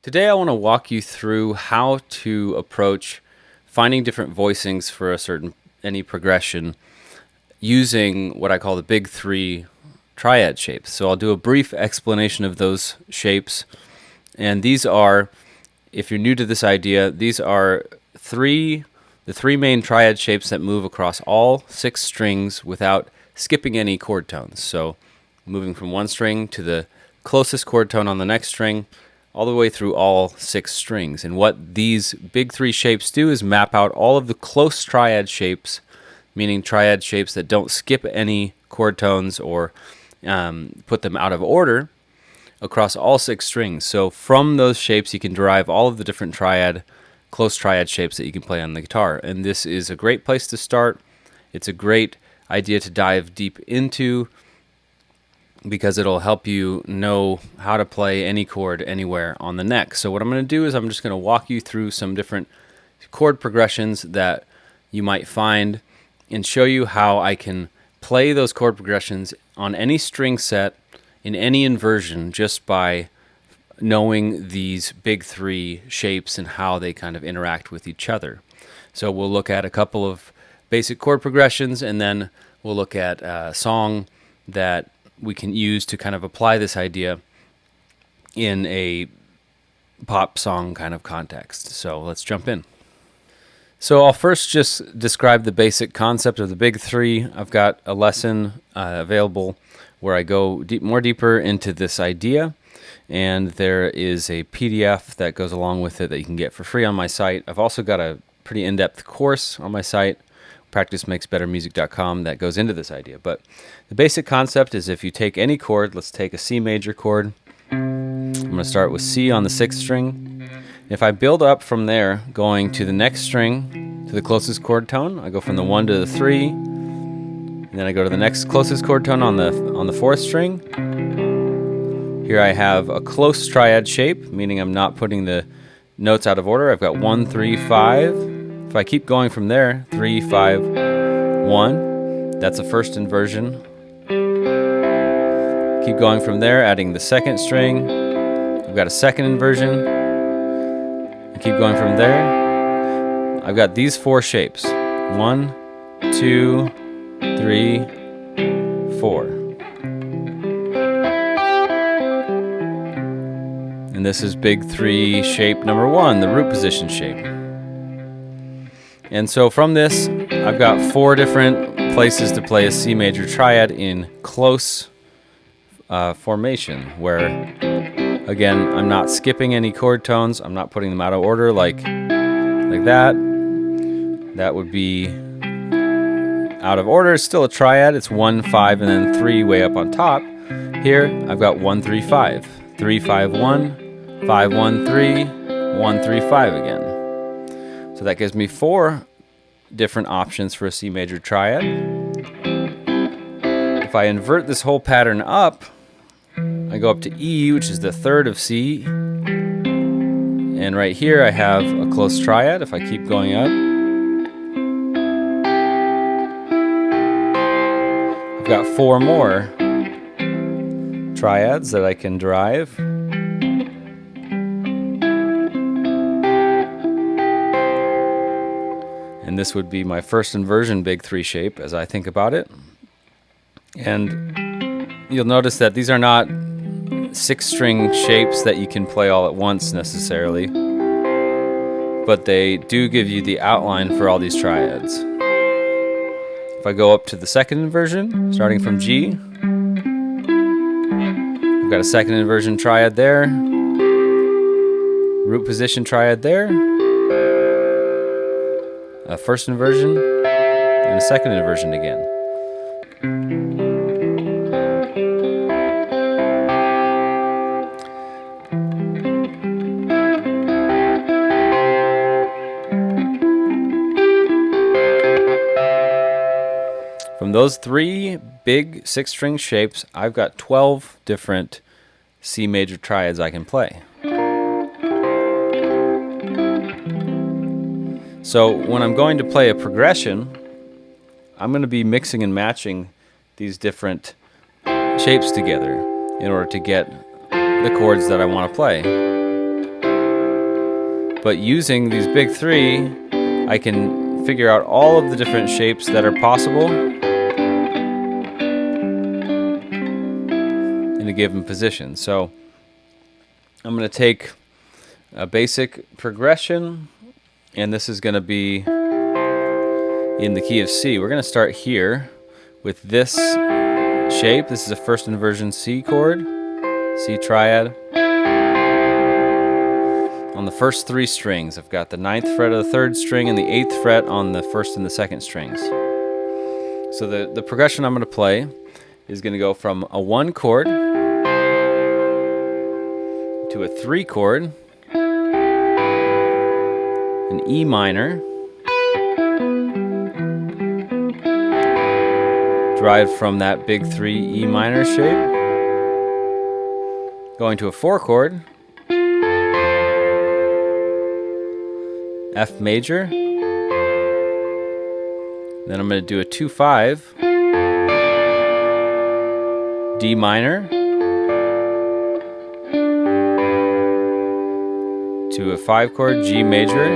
Today I want to walk you through how to approach finding different voicings for any progression using what I call the big three triad shapes. So I'll do a brief explanation of those shapes. And these are, if you're new to this idea, these are the three main triad shapes that move across all 6 strings without skipping any chord tones. So moving from one string to the closest chord tone on the next string, all the way through all 6 strings. And what these big 3 shapes do is map out all of the close triad shapes, meaning triad shapes that don't skip any chord tones or put them out of order across all 6 strings. So from those shapes you can derive all of the different close triad shapes that you can play on the guitar. And this is a great place to start. It's a great idea to dive deep into, because it'll help you know how to play any chord anywhere on the neck. So what I'm going to do is I'm just going to walk you through some different chord progressions that you might find and show you how I can play those chord progressions on any string set in any inversion just by knowing these big 3 shapes and how they kind of interact with each other. So we'll look at a couple of basic chord progressions, and then we'll look at a song that we can use to kind of apply this idea in a pop song kind of context. So let's jump in. So I'll first just describe the basic concept of the big 3. I've got a lesson available where I go more deeper into this idea, and there is a PDF that goes along with it that you can get for free on my site. I've also got a pretty in-depth course on my site, practicemakesbettermusic.com, that goes into this idea. But the basic concept is, if you take any chord, let's take a C major chord. I'm going to start with C on the 6th string. If I build up from there, going to the next string, to the closest chord tone, I go from the 1 to the 3, and then I go to the next closest chord tone on the 4th string. Here I have a close triad shape, meaning I'm not putting the notes out of order. I've got 1, 3, 5. If I keep going from there, 3, 5, 1, that's a first inversion. Keep going from there, adding the 2nd string. I've got a 2nd inversion. And keep going from there. I've got these 4 shapes. 1, 2, 3, 4. And this is big 3 shape number 1, the root position shape. And so from this, I've got 4 different places to play a C major triad in close formation, where, again, I'm not skipping any chord tones. I'm not putting them out of order like that. That would be out of order. It's still a triad. It's 1, 5, and then 3 way up on top. Here, I've got 1, 3, 5. 3, 5, 1, 5, 1, 3, 1, 3, 5 again. So that gives me 4 different options for a C major triad. If I invert this whole pattern up, I go up to E, which is the 3rd of C. And right here I have a close triad. If I keep going up, I've got 4 more triads that I can derive. And this would be my first inversion big 3 shape as I think about it. And you'll notice that these are not 6-string shapes that you can play all at once necessarily, but they do give you the outline for all these triads. If I go up to the 2nd inversion, starting from G, I've got a 2nd inversion triad there, root position triad there, a 1st inversion, and a 2nd inversion again. From those 3 big 6-string shapes, I've got 12 different C major triads I can play. So when I'm going to play a progression, I'm going to be mixing and matching these different shapes together in order to get the chords that I want to play. But using these big three, I can figure out all of the different shapes that are possible in a given position. So I'm going to take a basic progression, and this is going to be in the key of C. We're going to start here with this shape. This is a first inversion C chord, C triad. On the first three strings, I've got the 9th fret of the 3rd string and the 8th fret on the 1st and the 2nd strings. So the progression I'm going to play is going to go from a 1 chord to a 3 chord, an E minor, derived from that big 3 E minor shape, going to a 4 chord, F major, then I'm going to do a 2-5, D minor, to a 5 chord, G major.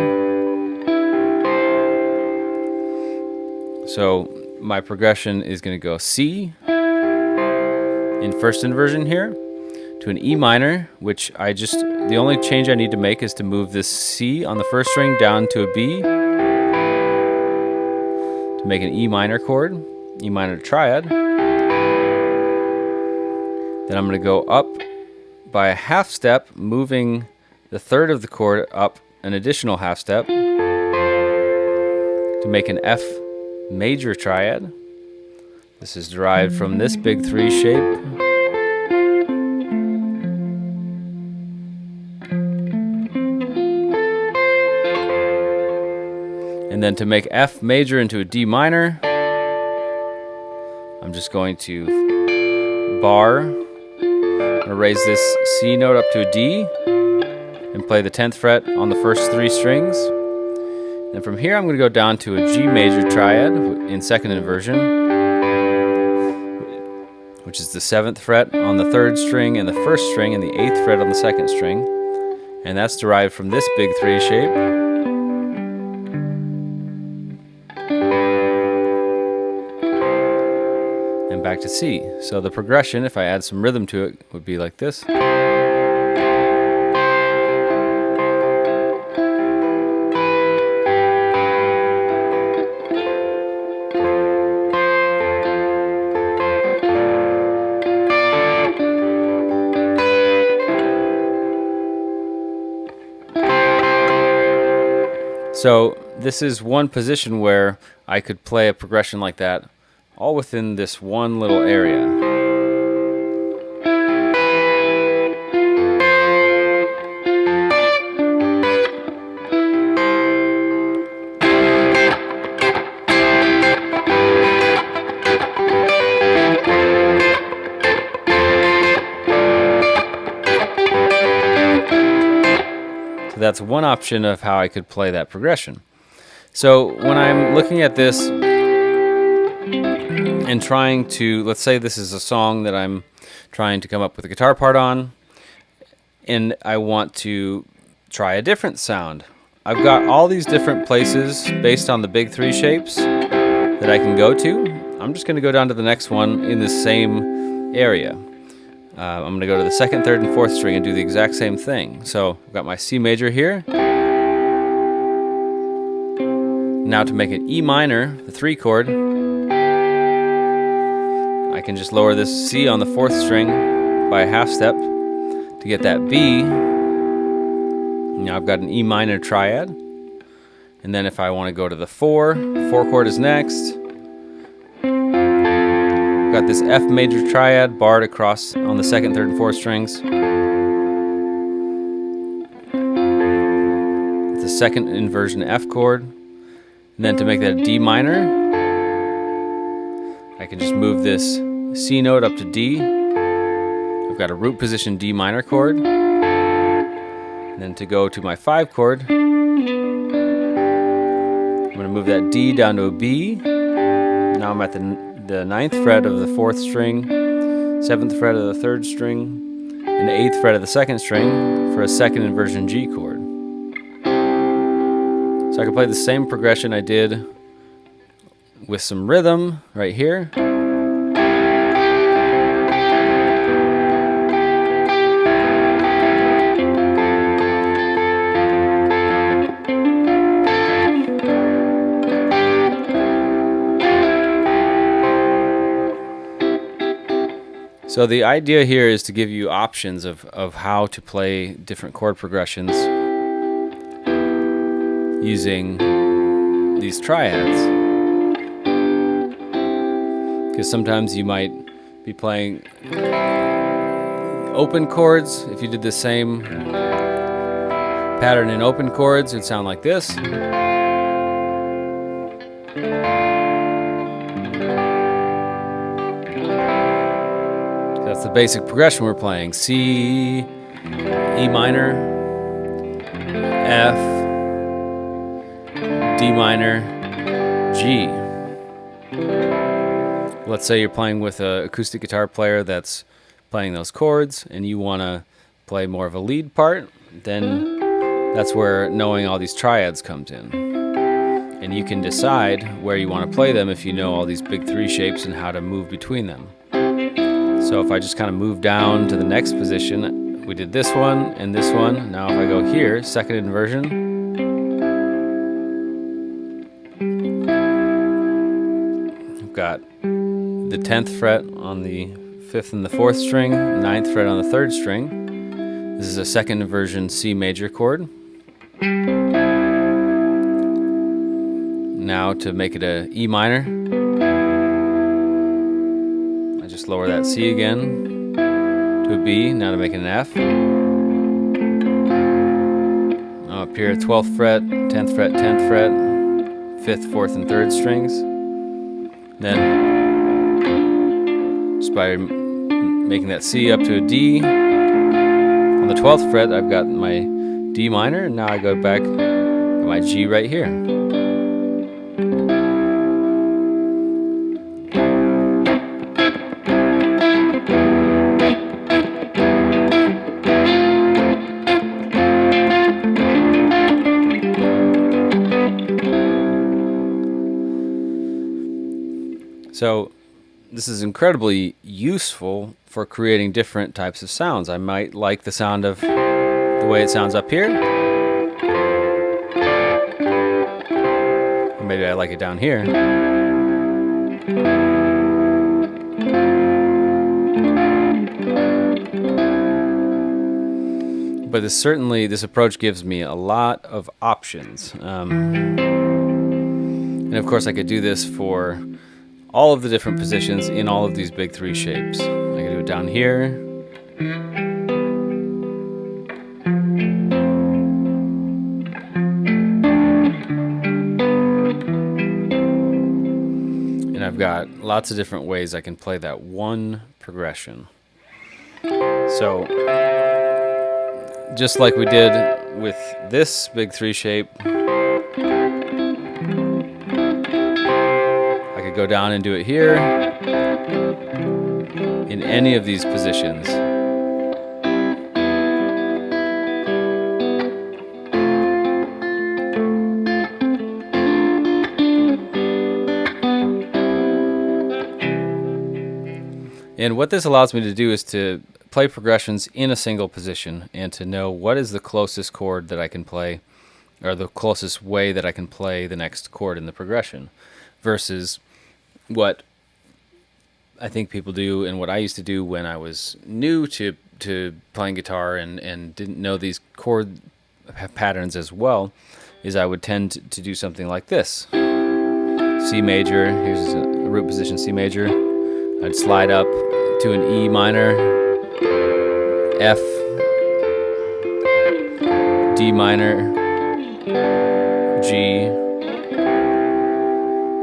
So my progression is going to go C in first inversion here, to an E minor, which the only change I need to make is to move this C on the 1st string down to a B to make an E minor chord, E minor triad. Then I'm going to go up by a half step, moving the 3rd of the chord up an additional half step to make an F major triad. This is derived from this big 3 shape. And then to make F major into a D minor, I'm just going to bar, I'm going to raise this C note up to a D and play the 10th fret on the first 3 strings. And from here I'm going to go down to a G major triad in second inversion, which is the 7th fret on the 3rd string and the 1st string and the 8th fret on the 2nd string. And that's derived from this big 3 shape. And back to C. So the progression, if I add some rhythm to it, would be like this. So this is one position where I could play a progression like that all within this one little area. So that's one option of how I could play that progression. So when I'm looking at this and trying to, let's say this is a song that I'm trying to come up with a guitar part on, and I want to try a different sound. I've got all these different places based on the big 3 shapes that I can go to. I'm just going to go down to the next one in the same area. I'm going to go to the 2nd, 3rd, and 4th string and do the exact same thing. So I've got my C major here. Now to make an E minor, the 3 chord, I can just lower this C on the 4th string by a half step to get that B. Now I've got an E minor triad. And then if I want to go to the 4 chord is next. I've got this F major triad barred across on the 2nd, 3rd, and 4th strings. It's a 2nd inversion F chord. And then to make that a D minor, I can just move this C note up to D. I've got a root position D minor chord. And then to go to my 5 chord, I'm going to move that D down to a B. Now I'm at the 9th fret of the 4th string, 7th fret of the 3rd string, and the 8th fret of the 2nd string for a 2nd inversion G chord. So I can play the same progression I did with some rhythm right here. So the idea here is to give you options of how to play different chord progressions using these triads. Because sometimes you might be playing open chords. If you did the same pattern in open chords, it'd sound like this. That's the basic progression we're playing. C, E minor, F, D minor, G. Let's say you're playing with an acoustic guitar player that's playing those chords and you want to play more of a lead part, then that's where knowing all these triads comes in. And you can decide where you want to play them if you know all these big three shapes and how to move between them. So if I just kind of move down to the next position, we did this one and this one. Now if I go here, second inversion, I've got the 10th fret on the 5th and the 4th string, 9th fret on the 3rd string. This is a second inversion C major chord. Now to make it a E minor, I just lower that C again to a B. Now to make it an F. Now up here, 12th fret, 10th fret, 10th fret, 5th, 4th, and 3rd strings. Then just by making that C up to a D, on the 12th fret I've got my D minor, and now I go back to my G right here. So this is incredibly useful for creating different types of sounds. I might like the sound of the way it sounds up here. Or maybe I like it down here. But this approach gives me a lot of options. And of course I could do this for all of the different positions in all of these big three shapes. I can do it down here. And I've got lots of different ways I can play that one progression. So, just like we did with this big three shape, go down and do it here in any of these positions. And what this allows me to do is to play progressions in a single position and to know what is the closest chord that I can play, or the closest way that I can play the next chord in the progression, versus what I think people do and what I used to do when I was new to playing guitar and didn't know these chord patterns as well, is I would tend to do something like this. C major, here's a root position C major. I'd slide up to an E minor, F, D minor, G,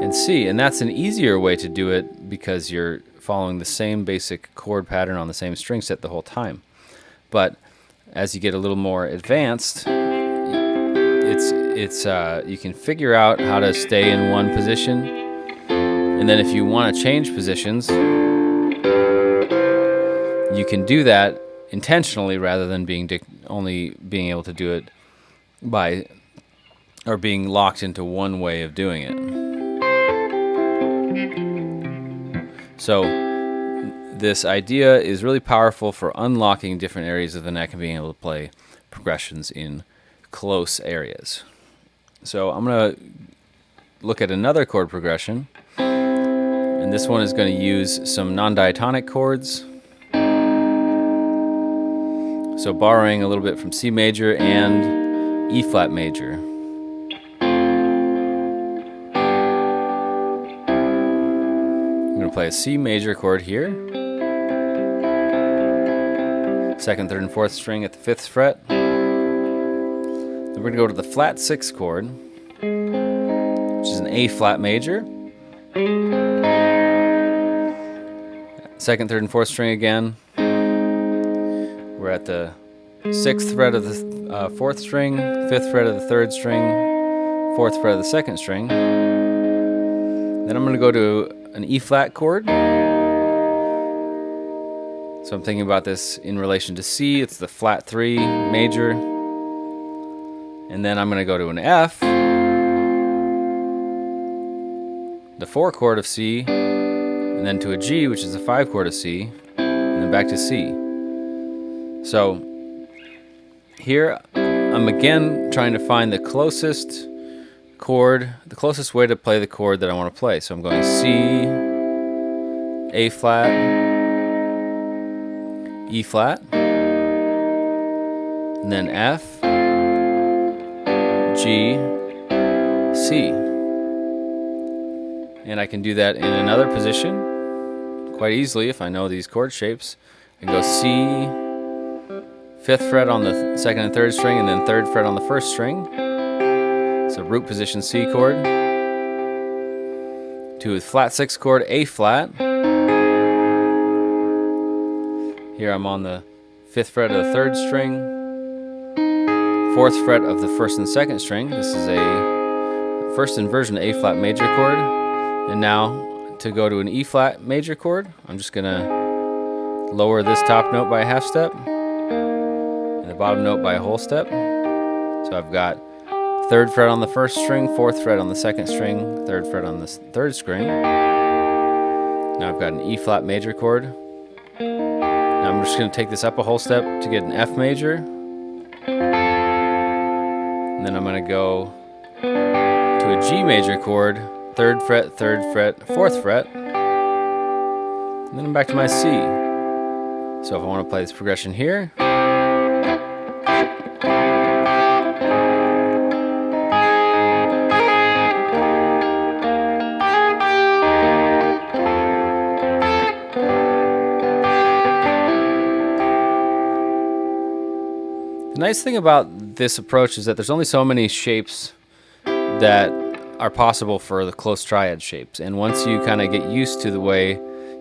and C. And that's an easier way to do it because you're following the same basic chord pattern on the same string set the whole time. But as you get a little more advanced, you can figure out how to stay in one position, and then if you want to change positions, you can do that intentionally rather than only being able to do it by or being locked into one way of doing it. So this idea is really powerful for unlocking different areas of the neck and being able to play progressions in close areas. So I'm going to look at another chord progression, and this one is going to use some non-diatonic chords. So borrowing a little bit from C major and E flat major. I'm going to play a C major chord here, second, third, and fourth string at the 5th fret. Then we're going to go to the flat 6 chord, which is an A flat major. Second, third, and fourth string again. We're at the 6th fret of the 4th string, 5th fret of the 3rd string, 4th fret of the 2nd string. Then I'm going to go to an E flat chord. So I'm thinking about this in relation to C. It's the flat 3 major. And then I'm going to go to an F, the 4 chord of C, and then to a G, which is the 5 chord of C, and then back to C. So here I'm again trying to find the closest chord, the closest way to play the chord that I want to play. So I'm going C, A flat, E flat, and then F, G, C. And I can do that in another position quite easily if I know these chord shapes. I can go C, 5th fret on the 2nd and 3rd string, and then 3rd fret on the 1st string. So root position C chord. To a flat 6 chord, A flat. Here I'm on the 5th fret of the 3rd string, 4th fret of the 1st and 2nd string. This is a first inversion A flat major chord. And now to go to an E flat major chord, I'm just going to lower this top note by a half step and the bottom note by a whole step. So I've got 3rd fret on the 1st string, 4th fret on the 2nd string, 3rd fret on the 3rd string. Now I've got an E flat major chord. Now I'm just going to take this up a whole step to get an F major. And then I'm going to go to a G major chord, 3rd fret, 3rd fret, 4th fret. And then I'm back to my C. So if I want to play this progression here, the nice thing about this approach is that there's only so many shapes that are possible for the close triad shapes. And once you kind of get used to the way,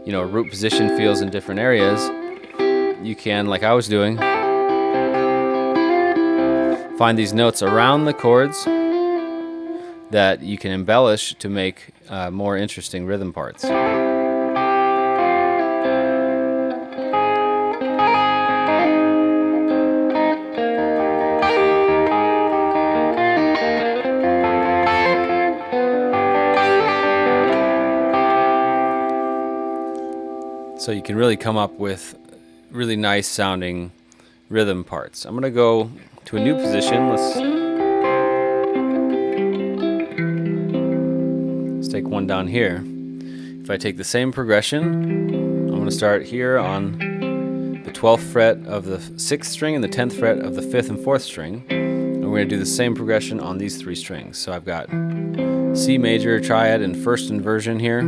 root position feels in different areas, you can, like I was doing, find these notes around the chords that you can embellish to make more interesting rhythm parts. So you can really come up with really nice sounding rhythm parts. I'm going to go to a new position. Let's take one down here. If I take the same progression, I'm going to start here on the 12th fret of the 6th string and the 10th fret of the 5th and 4th string. And we're going to do the same progression on these 3 strings. So I've got C major triad in first inversion here.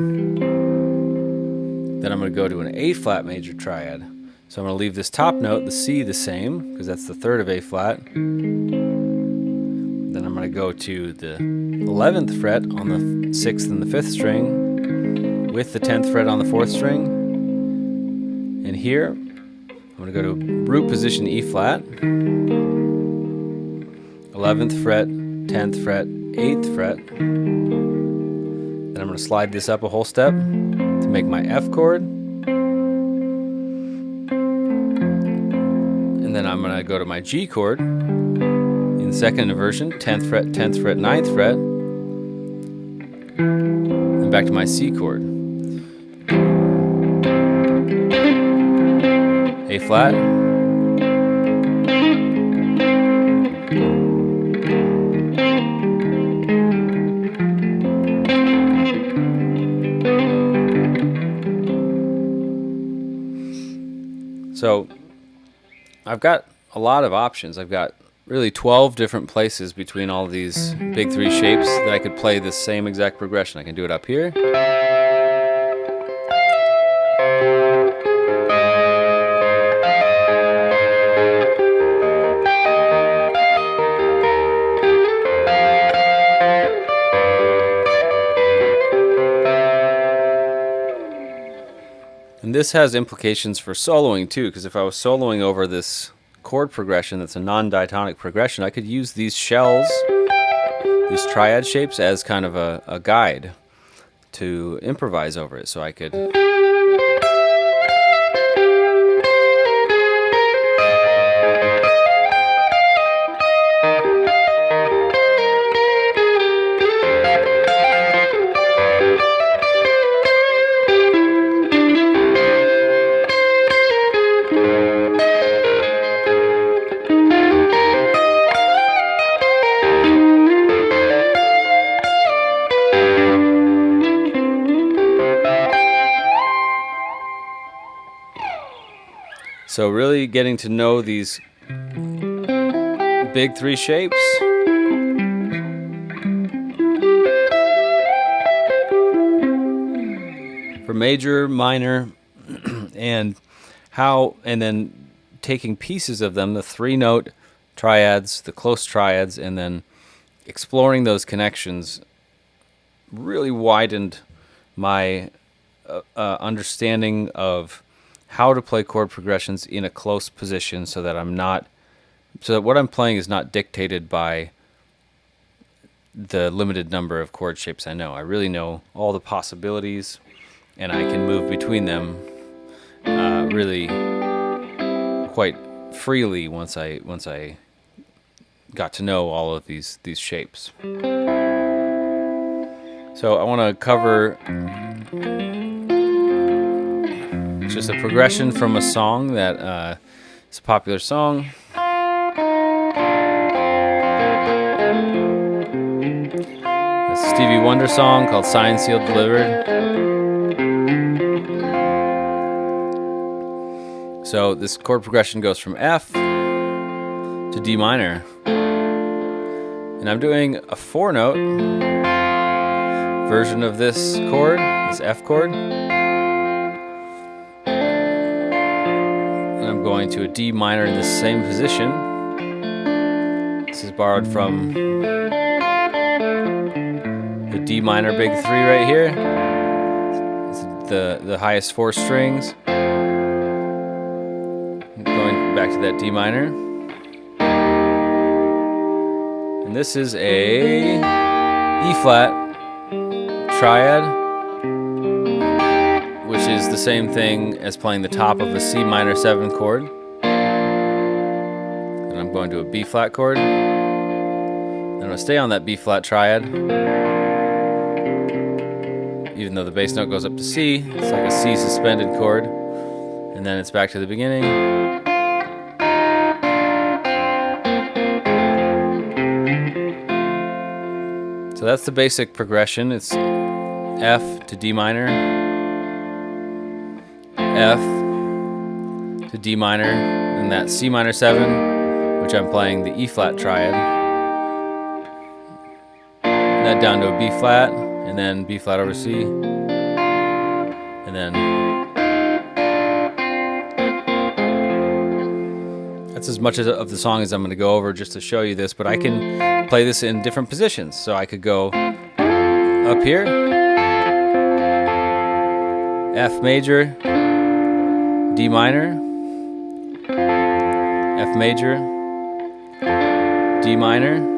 Then I'm going to go to an A flat major triad. So I'm going to leave this top note, the C, the same, because that's the 3rd of A flat. Then I'm going to go to the 11th fret on the 6th and the 5th string with the 10th fret on the 4th string. And here, I'm going to go to root position E flat, 11th fret, 10th fret, 8th fret. Then I'm going to slide this up a whole step to make my F chord. And then I'm going to go to my G chord in second inversion, 10th fret, 10th fret, 9th fret, and back to my C chord. A flat, so I've got a lot of options. I've got really 12 different places between all of these big three shapes that I could play the same exact progression. I can do it up here. And this has implications for soloing too, because if I was soloing over this chord progression that's a non-diatonic progression, I could use these shells, these triad shapes, as kind of a guide to improvise over it. So I could So really getting to know these big three shapes. For major, minor, and then taking pieces of them, the 3-note triads, the close triads, and then exploring those connections really widened my understanding of how to play chord progressions in a close position, so that what I'm playing is not dictated by the limited number of chord shapes I know. I really know all the possibilities, and I can move between them really quite freely once I got to know all of these shapes. So I want to cover just a progression from a song that is a popular song. A Stevie Wonder song called Signed, Sealed, Delivered. So this chord progression goes from F to D minor. And I'm doing a 4-note version of this chord, this F chord. Going to a D minor in the same position. This is borrowed from the D minor big 3 right here. It's the highest 4 strings. Going back to that D minor. And this is a E flat triad, which is the same thing as playing the top of a C minor 7 chord. And I'm going to a B flat chord. I'm going to stay on that B flat triad. Even though the bass note goes up to C, it's like a C suspended chord. And then it's back to the beginning. So that's the basic progression. It's F to D minor, F to D minor, and that C minor 7, which I'm playing the E flat triad. And that down to a B flat, and then B flat over C, and then that's as much of the song as I'm going to go over just to show you this, but I can play this in different positions. So I could go up here, F major, D minor, F major, D minor,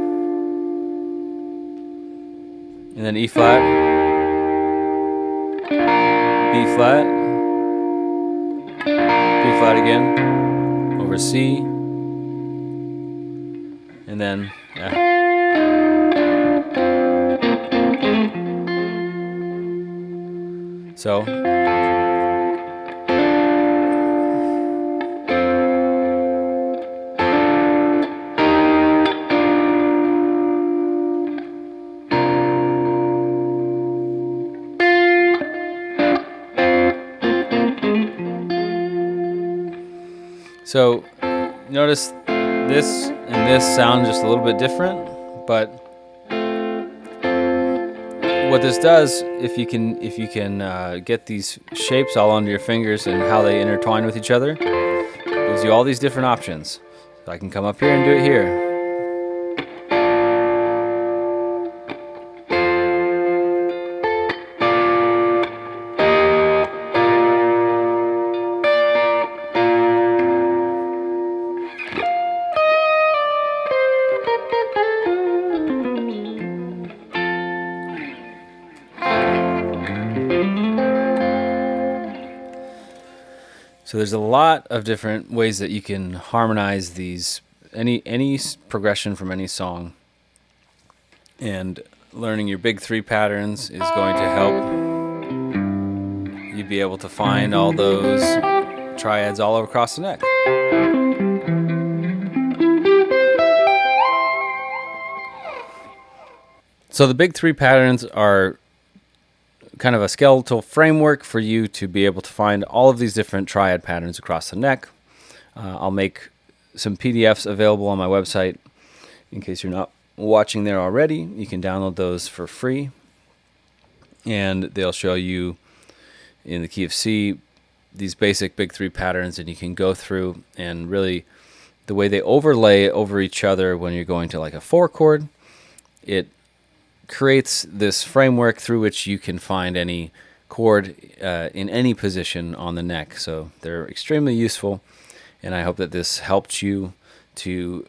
and then E flat, B flat, B flat again, over C, and and then so notice this and this sound just a little bit different, but what this does, if you can get these shapes all onto your fingers and how they intertwine with each other, gives you all these different options. So I can come up here and do it here. So there's a lot of different ways that you can harmonize these, any progression from any song. And learning your big three patterns is going to help you be able to find all those triads all across the neck. So the big three patterns are kind of a skeletal framework for you to be able to find all of these different triad patterns across the neck. I'll make some PDFs available on my website in case you're not watching there already. You can download those for free, and they'll show you in the key of C these basic big three patterns, and you can go through and really the way they overlay over each other when you're going to like a 4 chord, it creates this framework through which you can find any chord in any position on the neck. So they're extremely useful, and I hope that this helped you to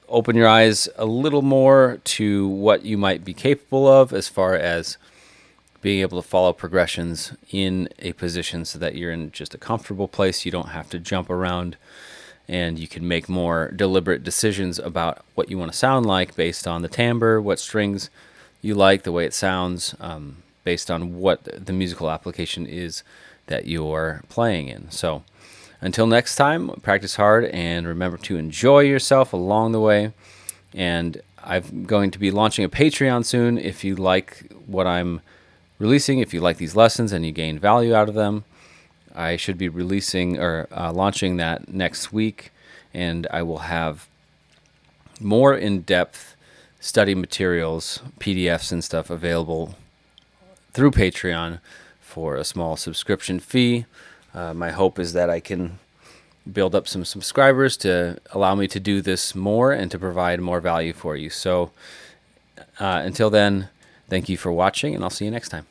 open your eyes a little more to what you might be capable of as far as being able to follow progressions in a position so that you're in just a comfortable place. You don't have to jump around, and you can make more deliberate decisions about what you want to sound like based on the timbre, what strings you like, the way it sounds, based on what the musical application is that you're playing in. So until next time, practice hard and remember to enjoy yourself along the way. And I'm going to be launching a Patreon soon. If you like what I'm releasing, if you like these lessons and you gain value out of them, I should be releasing or launching that next week, and I will have more in-depth study materials, PDFs and stuff available through Patreon for a small subscription fee. My hope is that I can build up some subscribers to allow me to do this more and to provide more value for you. So until then, thank you for watching, and I'll see you next time.